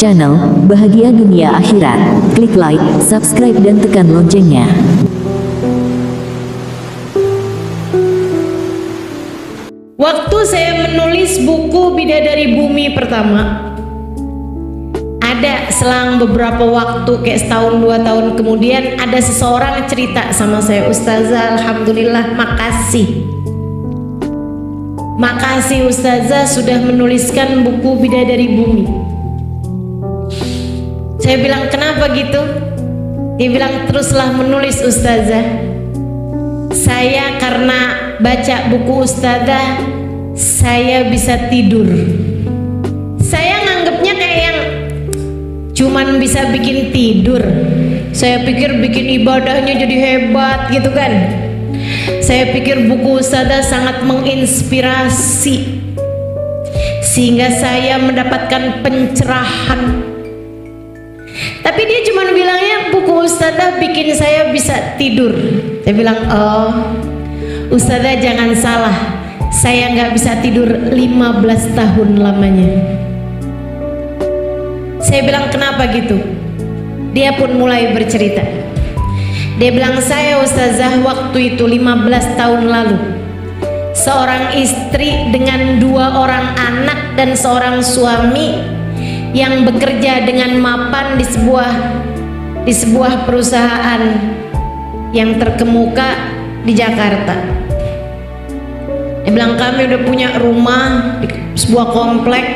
channel Bahagia Dunia Akhirat. Klik like, subscribe dan tekan loncengnya. Waktu saya menulis buku Bidadari Bumi pertama, ada selang beberapa waktu, kayak setahun 2 tahun kemudian, ada seseorang cerita sama saya, "Ustazah, alhamdulillah, makasih Ustazah sudah menuliskan buku Bidadari Bumi." Saya bilang, "Kenapa gitu?" Dia bilang, "Teruslah menulis Ustazah. Saya karena baca buku Ustazah, saya bisa tidur." Saya nganggapnya kayak yang cuman bisa bikin tidur. Saya pikir bikin ibadahnya jadi hebat gitu kan. Saya pikir buku Ustazah sangat menginspirasi sehingga saya mendapatkan pencerahan. Tapi dia cuma bilangnya buku Ustazah bikin saya bisa tidur. Saya bilang, "Oh, Ustazah jangan salah, saya nggak bisa tidur 15 tahun lamanya." Saya bilang, "Kenapa gitu?" Dia pun mulai bercerita. Dia bilang, "Saya Ustazah waktu itu 15 tahun lalu, seorang istri dengan 2 orang anak dan seorang suami yang bekerja dengan mapan di sebuah perusahaan yang terkemuka di Jakarta." Dia bilang, "Kami udah punya rumah di sebuah komplek,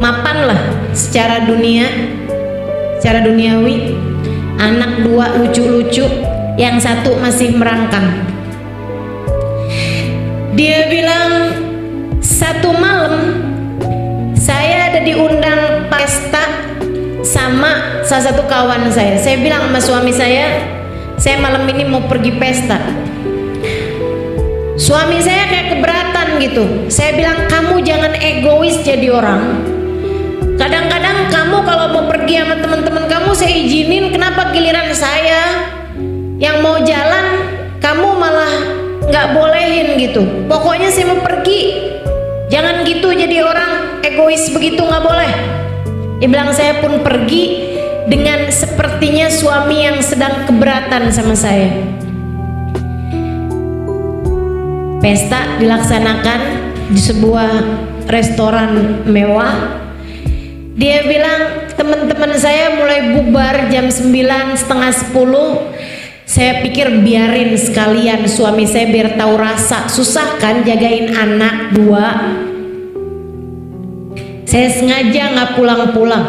mapan lah secara duniawi, anak 2 lucu-lucu, yang 1 masih merangkang." Dia bilang, "Satu malam saya ada diundang pesta sama salah satu kawan saya. Saya bilang sama suami saya malam ini mau pergi pesta." Suami saya kayak keberatan gitu. Saya bilang, "Kamu jangan egois jadi orang. Kadang-kadang kamu kalau mau pergi sama teman-teman kamu saya izinin, kenapa giliran saya yang mau jalan kamu malah nggak bolehin gitu. Pokoknya saya mau pergi, jangan gitu jadi orang egois begitu, nggak boleh." Dia bilang, saya pun pergi dengan sepertinya suami yang sedang keberatan sama saya. Pesta dilaksanakan di sebuah restoran mewah. Dia bilang, teman-teman saya mulai bubar jam 9, setengah 10. Saya pikir biarin sekalian suami saya biar tahu rasa. Susah kan jagain anak 2. Saya sengaja nggak pulang-pulang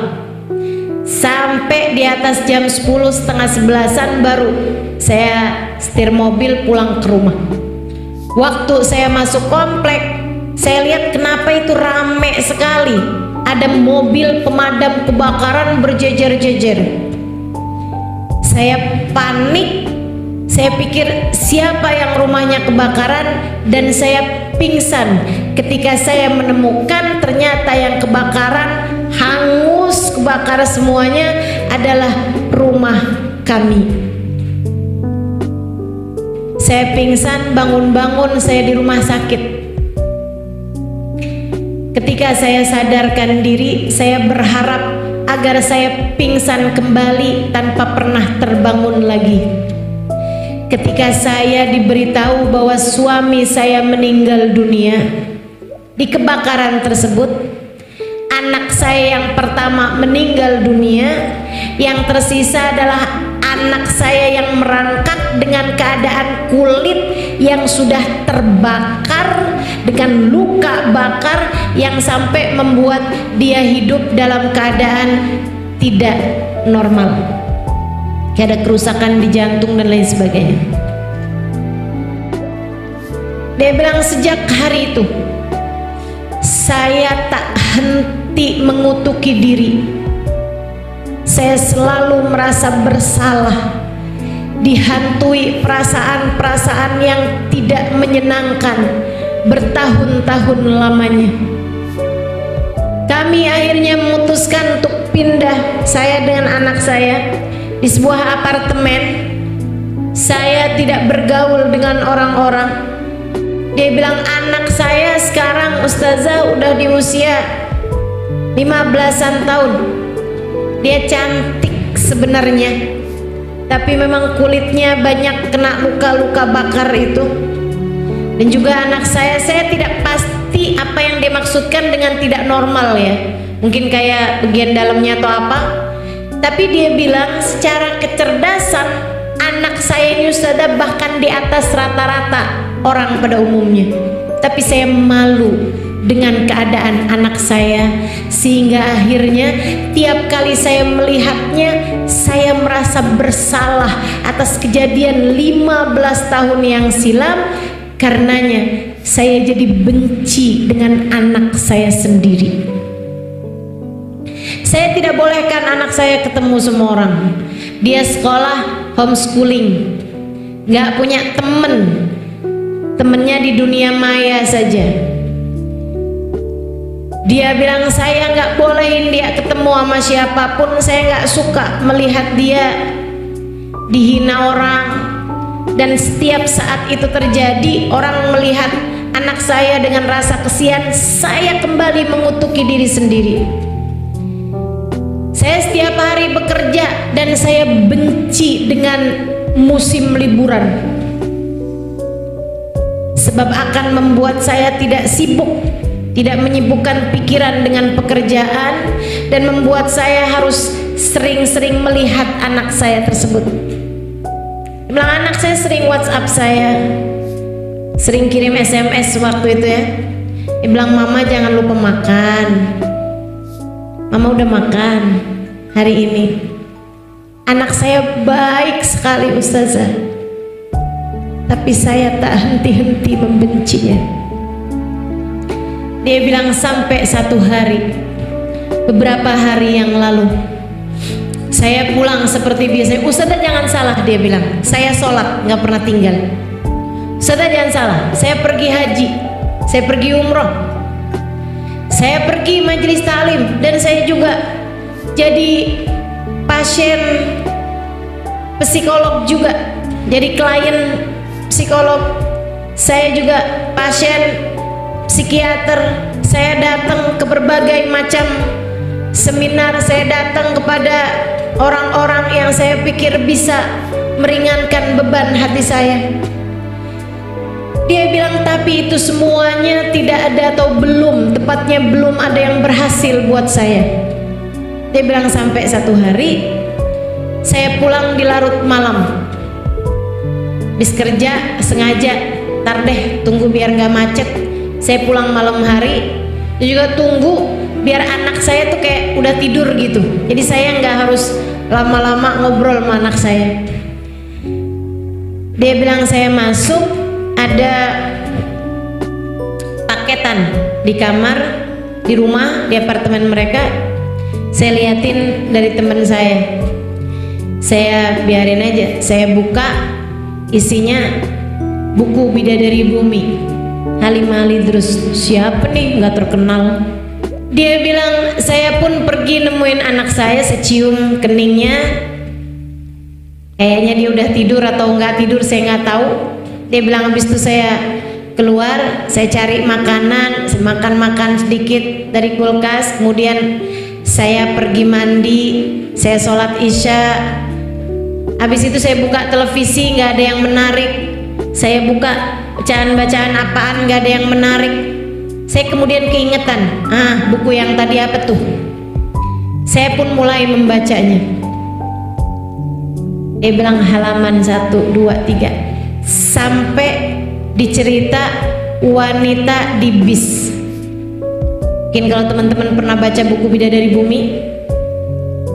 sampai di atas jam 10, setengah 11-an baru saya setir mobil pulang ke rumah. Waktu saya masuk komplek, saya lihat kenapa itu rame sekali. Ada mobil pemadam kebakaran berjejer-jejer. Saya panik. Saya pikir siapa yang rumahnya kebakaran, dan saya pingsan ketika saya menemukan ternyata yang kebakaran, hangus, kebakaran semuanya adalah rumah kami. Saya pingsan, bangun-bangun saya di rumah sakit. Ketika saya sadarkan diri, saya berharap agar saya pingsan kembali tanpa pernah terbangun lagi. Ketika saya diberitahu bahwa suami saya meninggal dunia di kebakaran tersebut, anak saya yang pertama meninggal dunia, yang tersisa adalah anak saya yang merangkak dengan keadaan kulit yang sudah terbakar dengan luka bakar yang sampai membuat dia hidup dalam keadaan tidak normal, kayak ada kerusakan di jantung dan lain sebagainya. Dia bilang, sejak hari itu saya tak henti mengutuki diri. Saya selalu merasa bersalah, dihantui perasaan-perasaan yang tidak menyenangkan bertahun-tahun lamanya. Kami akhirnya memutuskan untuk pindah, saya dengan anak saya, di sebuah apartemen. Saya tidak bergaul dengan orang-orang. Dia bilang, anak saya sekarang Ustazah udah di usia 15-an tahun. Dia cantik sebenarnya, tapi memang kulitnya banyak kena luka-luka bakar itu. Dan juga anak saya tidak pasti apa yang dia maksudkan dengan tidak normal ya, mungkin kayak bagian dalamnya atau apa. Tapi dia bilang secara kecerdasan anak saya ini Ustazah bahkan di atas rata-rata orang pada umumnya. Tapi saya malu dengan keadaan anak saya, sehingga akhirnya tiap kali saya melihatnya saya merasa bersalah atas kejadian 15 tahun yang silam. Karenanya saya jadi benci dengan anak saya sendiri. Saya tidak bolehkan anak saya ketemu semua orang. Dia sekolah homeschooling, gak punya temen, temennya di dunia maya saja. Dia bilang saya nggak bolehin dia ketemu sama siapapun. Saya nggak suka melihat dia dihina orang. Dan setiap saat itu terjadi, orang melihat anak saya dengan rasa kesian, saya kembali mengutuki diri sendiri. Saya setiap hari bekerja dan saya benci dengan musim liburan, sebab akan membuat saya tidak sibuk, tidak menyibukkan pikiran dengan pekerjaan, dan membuat saya harus sering-sering melihat anak saya tersebut. Bilang anak saya sering WhatsApp saya, sering kirim SMS waktu itu ya. Dia bilang, mama jangan lupa makan. Mama udah makan hari ini. Anak saya baik sekali Ustazah, tapi saya tak henti-henti membencinya. Dia bilang sampai satu hari, beberapa hari yang lalu, saya pulang seperti biasa. Ustazah jangan salah, dia bilang, saya sholat nggak pernah tinggal. Ustazah jangan salah, saya pergi haji, saya pergi umroh, saya pergi majelis taklim, dan saya juga jadi pasien psikolog juga, jadi klien psikolog. Saya juga pasien psikiater. Saya datang ke berbagai macam seminar, saya datang kepada orang-orang yang saya pikir bisa meringankan beban hati saya. Dia bilang tapi itu semuanya tidak ada, atau belum, tepatnya belum ada yang berhasil buat saya. Dia bilang sampai satu hari saya pulang di larut malam, habis kerja sengaja tar deh tunggu biar nggak macet. Saya pulang malam hari, dia juga tunggu biar anak saya tuh kayak udah tidur gitu, jadi saya nggak harus lama-lama ngobrol sama anak saya. Dia bilang saya masuk, ada paketan di kamar, di rumah, di apartemen mereka. Saya liatin dari teman saya biarin aja. Saya buka, isinya buku Bidadari Bumi, Halimah Lidrus. Siapa nih, nggak terkenal. Dia bilang saya pun pergi nemuin anak saya, secium keningnya, kayaknya dia udah tidur atau nggak tidur, saya nggak tahu. Dia bilang habis itu saya keluar, saya cari makanan, saya makan sedikit dari kulkas, kemudian saya pergi mandi, saya sholat isya. Habis itu saya buka televisi, nggak ada yang menarik. Saya buka bacaan-bacaan apaan, nggak ada yang menarik. Saya kemudian keingetan, buku yang tadi apa tuh? Saya pun mulai membacanya. Dia bilang halaman 1, 2, 3, sampai dicerita wanita di bis. Mungkin kalau teman-teman pernah baca buku Bidadari Bumi,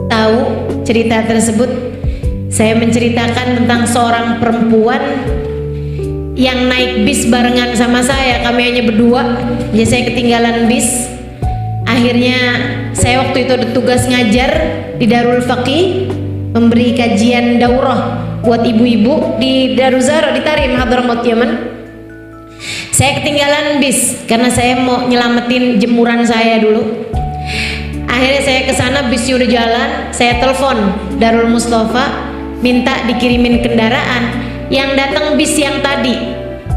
tahu cerita tersebut. Saya menceritakan tentang seorang perempuan yang naik bis barengan sama saya. Kami hanya berdua, jadi saya ketinggalan bis. Akhirnya saya waktu itu ada tugas ngajar di Darul Faqih, memberi kajian daurah buat ibu-ibu di Daruzara di Tarim Hadramaut Yaman. Saya ketinggalan bis karena saya mau nyelamatin jemuran saya dulu. Akhirnya saya ke sana, bisnya udah jalan. Saya telepon Darul Mustafa, minta dikirimin kendaraan. Yang datang bis yang tadi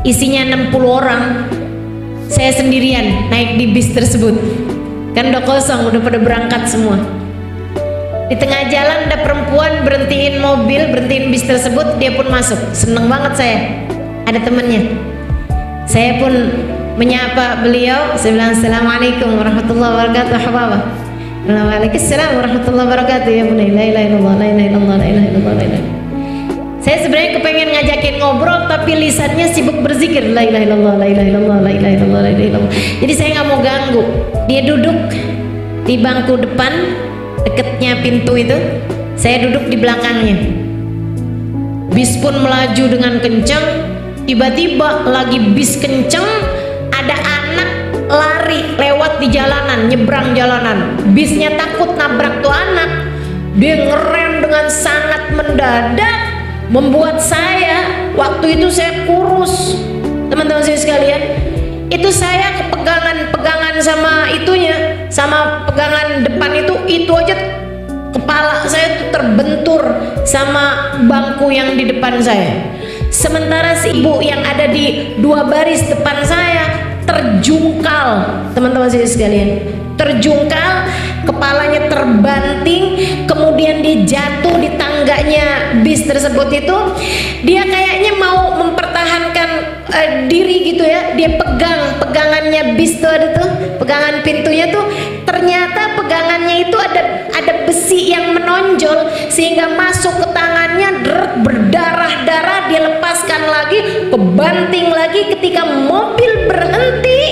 isinya 60 orang, saya sendirian naik di bis tersebut. kan udah kosong, udah pada berangkat semua. Di tengah jalan ada perempuan berhentiin mobil, berhentiin bis tersebut, dia pun masuk. Seneng banget saya, ada temennya. Saya pun menyapa beliau, saya bilang assalamualaikum warahmatullahi wabarakatuh. Hababa. Waalaikumsalam warahmatullahi wabarakatuh. Ya bunai, la ilaha illallah, la ilaha illallah, la ilaha illallah, la ilaha. Saya sebenarnya kepengen ngajakin ngobrol tapi lisannya sibuk berzikir, la ilaha illallah, la ilaha illallah, la ilaha illallah, la ilaha illallah. Jadi saya nggak mau ganggu. Dia duduk di bangku depan deketnya pintu itu, saya duduk di belakangnya. Bis pun melaju dengan kencang. Tiba-tiba lagi bis kencang, ada anak lari lewat di jalanan, nyebrang jalanan. Bisnya takut nabrak tuh anak, dia ngerem dengan sangat mendadak, membuat saya, waktu itu saya kurus, teman-teman saya sekalian, itu saya kepegangan sama itunya, sama pegangan depan itu aja kepala saya tuh terbentur sama bangku yang di depan saya. Sementara si ibu yang ada di 2 baris depan saya terjungkal, teman-teman saya sekalian, terjungkal, kepalanya terbanting, kemudian dia jatuh di tangganya bis tersebut itu. Dia kayaknya mau mempertahankan diri gitu ya, dia pegangannya bis tuh, ada tuh pegangan pintunya tuh, ternyata pegangannya itu ada besi yang menonjol sehingga masuk ke tangannya, berdarah-darah, dia lepaskan lagi, kebanting lagi. Ketika mobil berhenti,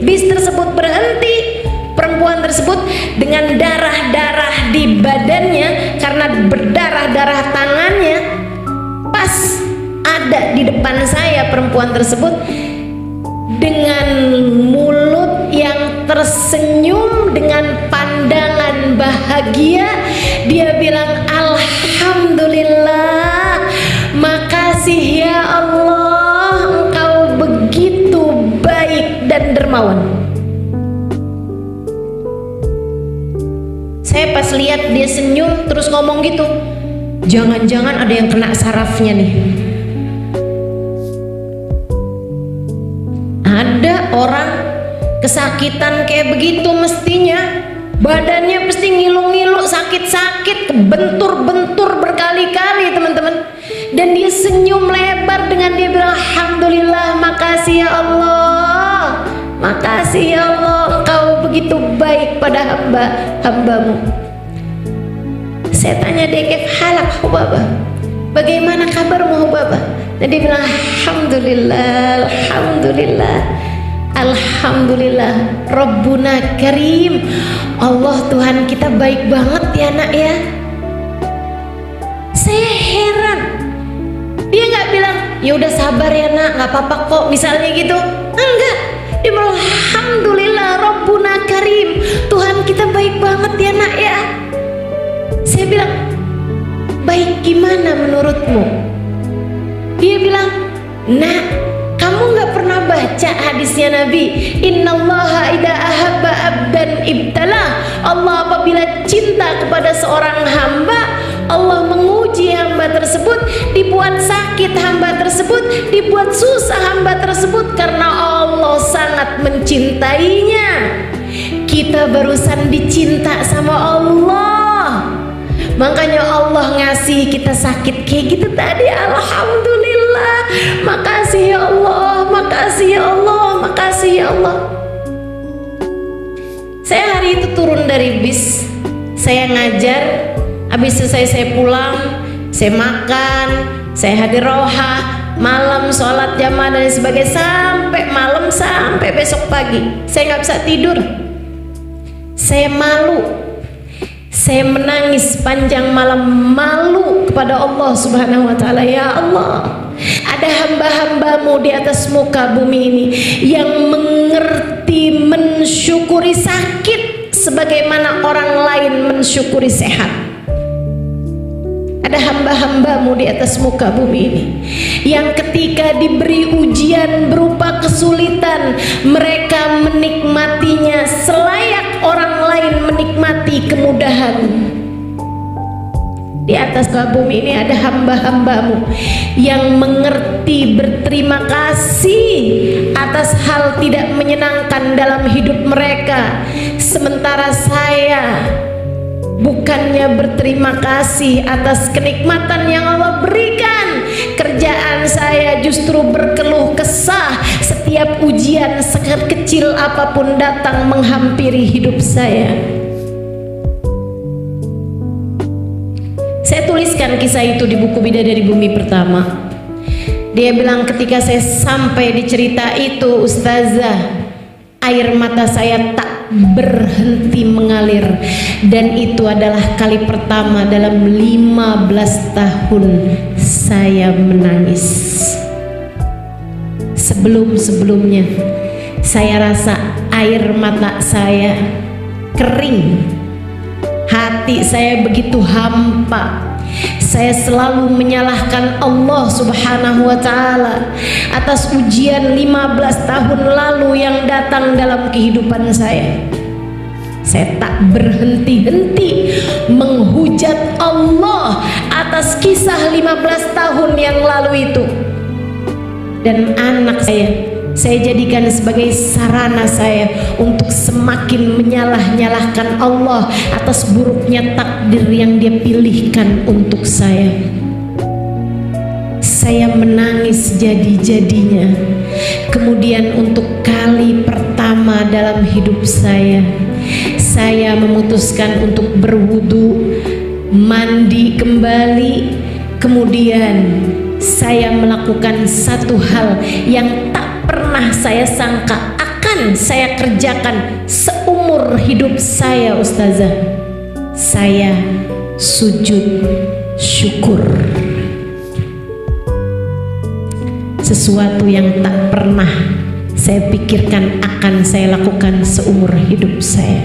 bis tersebut berhenti, perempuan tersebut dengan darah-darah di badannya karena berdarah-darah tangannya, pas ada di depan saya perempuan tersebut dengan mulut yang tersenyum dengan pandangan bahagia. Dia bilang alhamdulillah, makasih ya Allah, engkau begitu baik dan dermawan. Saya pas lihat dia senyum terus ngomong gitu, jangan-jangan ada yang kena sarafnya nih. Ada orang kesakitan kayak begitu mestinya badannya pasti ngilu-ngilu, sakit-sakit, kebentur-bentur berkali-kali, teman-teman. Dan dia senyum lebar dengan dia bilang alhamdulillah, makasih ya Allah, makasih ya Allah, engkau begitu baik pada hamba-hambamu. Saya tanya dia, kif halak Hubabah, bagaimana kabarmu Hubabah? Dan dia bilang alhamdulillah, alhamdulillah, alhamdulillah, Rabbuna Karim, Allah Tuhan kita baik banget ya nak ya. Saya heran, dia nggak bilang ya udah sabar ya nak, nggak apa-apa kok misalnya gitu, enggak. Dia bilang alhamdulillah Rabbuna Karim, Tuhan kita baik banget ya nak ya. Saya bilang baik gimana menurutmu? Dia bilang, nak, kamu nggak pernah baca hadisnya Nabi, innallaha idza ahabba abdan ibtalah. Allah apabila cinta kepada seorang hamba, Allah menguji hamba tersebut, dibuat sakit hamba tersebut, dibuat susah hamba tersebut karena Allah sangat mencintainya. Kita barusan dicinta sama Allah, makanya Allah ngasih kita sakit kayak gitu tadi. Alhamdulillah, makasih ya Allah, makasih ya Allah, makasih ya Allah. Saya hari itu turun dari bis, saya ngajar, habis selesai saya pulang, saya makan, saya hadir roha, malam sholat jamaah dan sebagainya, sampai malam, sampai besok pagi saya nggak bisa tidur. Saya malu, saya menangis panjang malam, malu kepada Allah Subhanahu wa Ta'ala. Ya Allah, ada hamba-hambamu di atas muka bumi ini yang mengerti mensyukuri sakit sebagaimana orang lain mensyukuri sehat. Ada hamba-hambamu di atas muka bumi ini yang ketika diberi ujian berupa kesulitan, mereka menikmatinya selayak orang lain menikmati kemudahan. Di atas bumi ini ada hamba-hambamu yang mengerti berterima kasih atas hal tidak menyenangkan dalam hidup mereka. Sementara saya bukannya berterima kasih atas kenikmatan yang Allah berikan, kerjaan saya justru berkeluh kesah setiap ujian sekecil apapun datang menghampiri hidup saya. Saya tuliskan kisah itu di buku Bidadari Bumi Pertama. Dia bilang ketika saya sampai di cerita itu, Ustazah, air mata saya tak berhenti mengalir, dan itu adalah kali pertama dalam 15 tahun saya menangis. Sebelum-sebelumnya saya rasa air mata saya kering, hati saya begitu hampa. Saya selalu menyalahkan Allah Subhanahu wa Ta'ala atas ujian 15 tahun lalu yang datang dalam kehidupan saya. Saya tak berhenti-henti menghujat Allah atas kisah 15 tahun yang lalu itu. Dan anak saya jadikan sebagai sarana saya untuk semakin menyalah-nyalahkan Allah atas buruknya takdir yang Dia pilihkan untuk saya. Saya menangis jadi-jadinya. Kemudian untuk kali pertama dalam hidup saya memutuskan untuk berwudu, mandi kembali. Kemudian saya melakukan satu hal yang tak pernah saya sangka akan saya kerjakan seumur hidup saya, Ustazah. Saya sujud syukur. Sesuatu yang tak pernah saya pikirkan akan saya lakukan seumur hidup saya.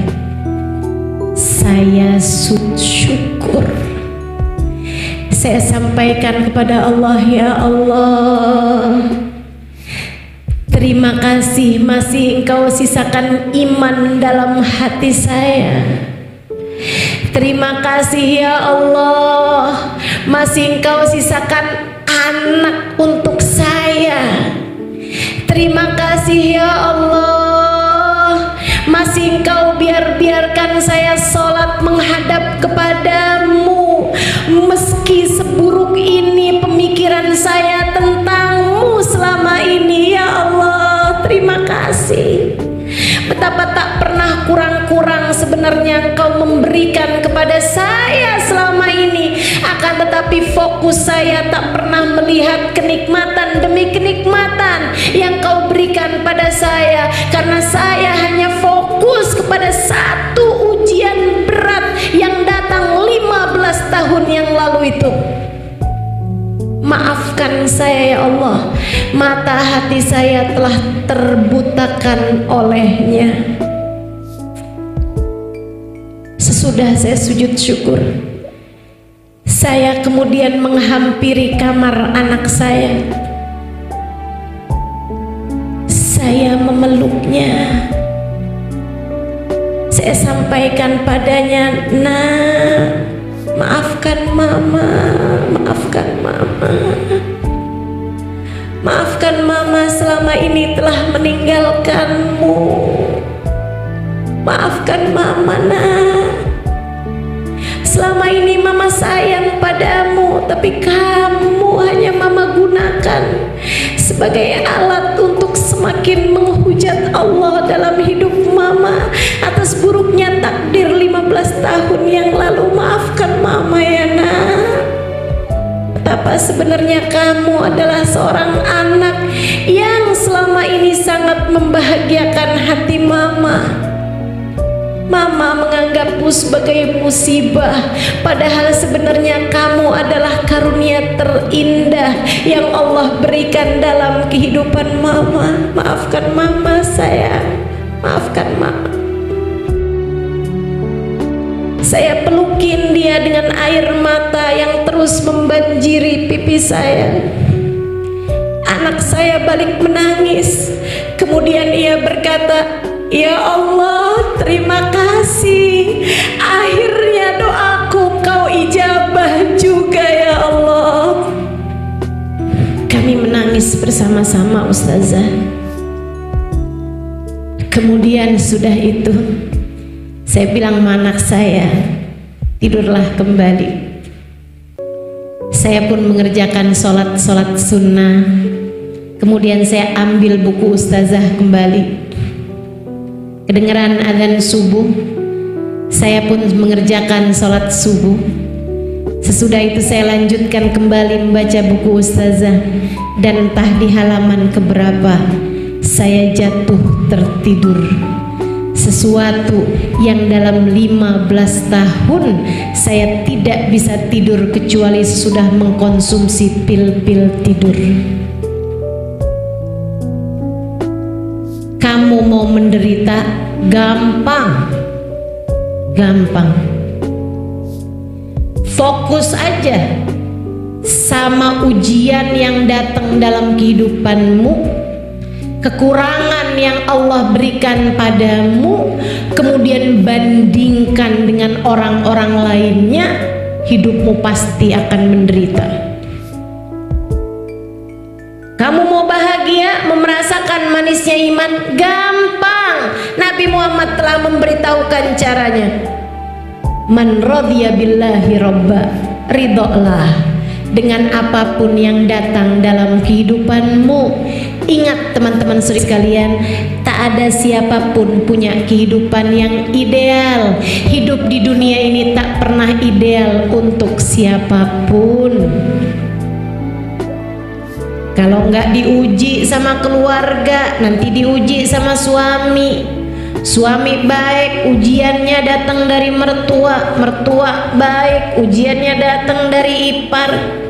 Saya sujud syukur. Saya sampaikan kepada Allah, ya Allah, terima kasih masih Engkau sisakan iman dalam hati saya. Terima kasih ya Allah, masih Engkau sisakan anak untuk saya. Terima kasih ya Allah, masih Engkau biarkan saya sholat menghadap kepadamu. Meski seburuk ini pemikiran saya tentang-Mu selama ini, ya Allah, terima kasih. Betapa tak pernah kurang-kurang sebenarnya Engkau memberikan kepada saya selama ini. Akan tetapi fokus saya tak pernah melihat kenikmatan demi kenikmatan yang Kau berikan pada saya, karena saya hanya fokus kepada satu ujian berat yang datang 15 tahun yang lalu itu. Maafkan saya ya Allah, mata hati saya telah terbutakan olehnya. Sesudah saya sujud syukur, saya kemudian menghampiri kamar anak saya. Saya memeluknya. Saya sampaikan padanya, "Nak, maafkan mama, maafkan mama. Maafkan mama selama ini telah meninggalkanmu. Maafkan mama, nak. Selama ini mama sayang padamu, tapi kamu hanya mama gunakan sebagai alat untuk semakin menghujat Allah dalam hidup mama atas buruknya takdir 15 tahun yang lalu. Maafkan mama ya nak. Betapa sebenarnya kamu adalah seorang anak yang selama ini sangat membahagiakan hati mama. Mama menganggapmu sebagai musibah, padahal sebenarnya kamu adalah karunia terindah yang Allah berikan dalam kehidupan mama. Maafkan mama sayang, maafkan mama." Saya pelukin dia dengan air mata yang terus membanjiri pipi saya. Anak saya balik menangis. Kemudian ia berkata, "Ya Allah, terima kasih. Akhirnya doaku Kau ijabah menangis bersama-sama Ustazah. Kemudian sudah itu saya bilang sama anak saya, tidurlah kembali. Saya pun mengerjakan sholat sunnah. Kemudian saya ambil buku Ustazah kembali. Kedengaran adzan subuh, saya pun mengerjakan sholat subuh. Sesudah itu saya lanjutkan kembali membaca buku Ustazah. Dan entah di halaman keberapa saya jatuh tertidur. Sesuatu yang dalam 15 tahun saya tidak bisa tidur kecuali sesudah mengkonsumsi pil-pil tidur. Kamu mau menderita? Gampang. Gampang. Fokus aja sama ujian yang datang dalam kehidupanmu, kekurangan yang Allah berikan padamu, kemudian bandingkan dengan orang-orang lainnya, hidupmu pasti akan menderita. Kamu mau bahagia, mau merasakan manisnya iman? Gampang. Nabi Muhammad telah memberitahukan caranya. Man radhiya billahi robba, ridholah dengan apapun yang datang dalam kehidupanmu. Ingat teman-teman sekalian, tak ada siapapun punya kehidupan yang ideal. Hidup di dunia ini tak pernah ideal untuk siapapun. Kalau nggak diuji sama keluarga, nanti diuji sama suami. Suami baik, ujiannya datang dari mertua. Mertua baik, ujiannya datang dari ipar.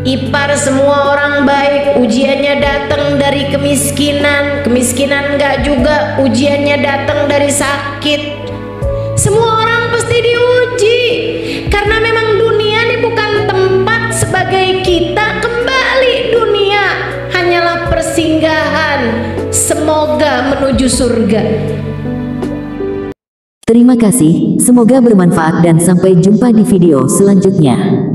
Ipar semua orang baik, ujiannya datang dari kemiskinan. Kemiskinan enggak juga, ujiannya datang dari sakit. Semua orang pasti diuji, karena memang dunia ini bukan tempat sebagai kita kembali. Dunia hanyalah persinggahan, semoga menuju surga. Terima kasih, semoga bermanfaat dan sampai jumpa di video selanjutnya.